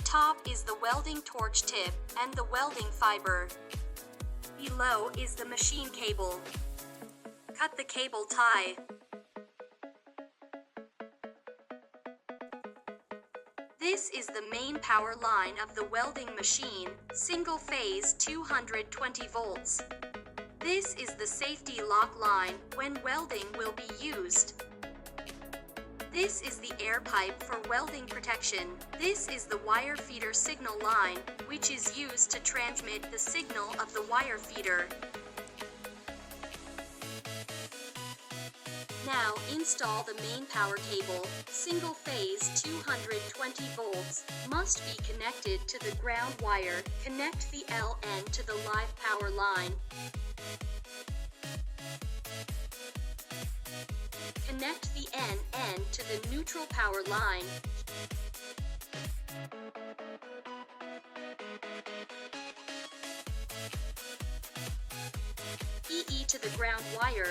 top is the welding torch tip and the welding fiber. Below is the machine cable. Cut the cable tie. This is the main power line of the welding machine, single phase 220 volts. This is the safety lock line when welding will be used. This is the air pipe for welding protection. This is the wire feeder signal line, which is used to transmit the signal of the wire feeder. Now install the main power cable, single phase 220 volts, must be connected to the ground wire. Connect the LN to the live power line. Connect the NN to the neutral power line. EE to the ground wire.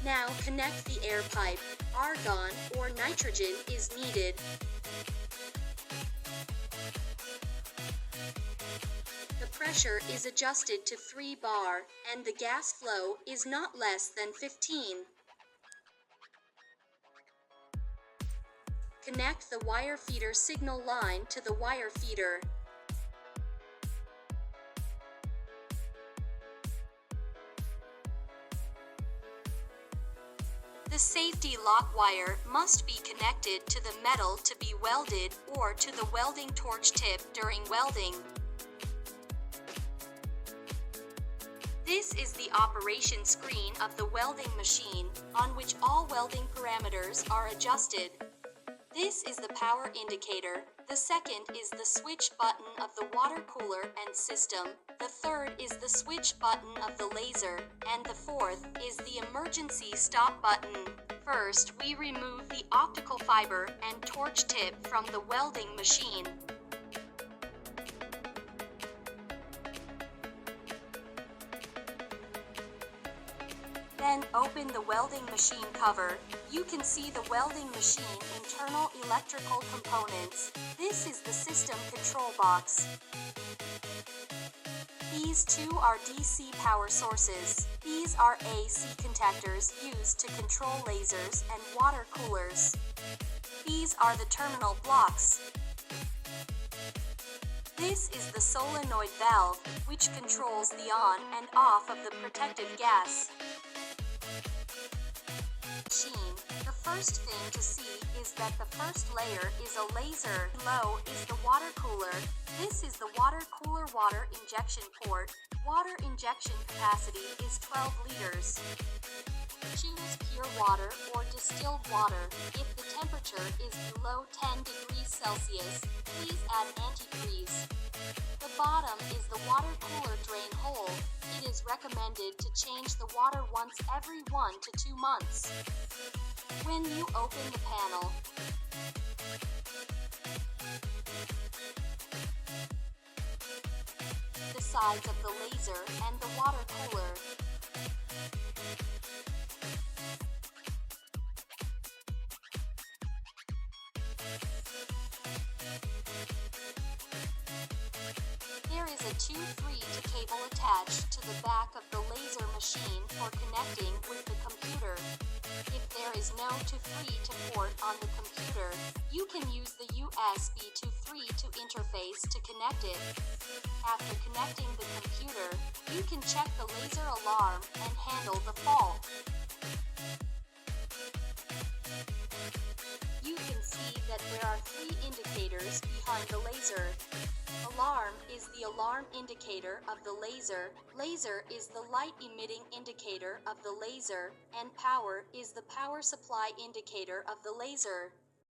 Now connect the air pipe. Argon or nitrogen is needed. The pressure is adjusted to 3 bar, and the gas flow is not less than 15. Connect the wire feeder signal line to the wire feeder. The safety lock wire must be connected to the metal to be welded or to the welding torch tip during welding. This is the operation screen of the welding machine, on which all welding parameters are adjusted. This is the power indicator. The second is the switch button of the water cooler and system. The third is the switch button of the laser, and the fourth is the emergency stop button. First, we remove the optical fiber and torch tip from the welding machine. Then open the welding machine cover. You can see the welding machine internal electrical components. This is the system control box. These two are DC power sources. These are AC contactors used to control lasers and water coolers. These are the terminal blocks. This is the solenoid valve, which controls the on and off of the protective gas. Machine. The first thing to see is that the first layer is a laser. Below is the water cooler. This is the water cooler water injection port. Water injection capacity is 12 liters. Choose pure water or distilled water. If the temperature is below 10 degrees Celsius, please add antifreeze. The bottom is the water cooler drain hole. It is recommended to change the water once every 1 to 2 months. When you open the panel, the sides of the laser and the water cooler. There is a 2-3 cable attached to the back of the laser machine for connecting with the computer. If there is no 2-3 port on the computer, you can use the USB 2-3 interface to connect it. After connecting the computer, you can check the laser alarm and handle the fault. You can see that there are 3 indicators behind the laser. Alarm is the alarm indicator of the laser. Laser is the light emitting indicator of the laser, and power is the power supply indicator of the laser.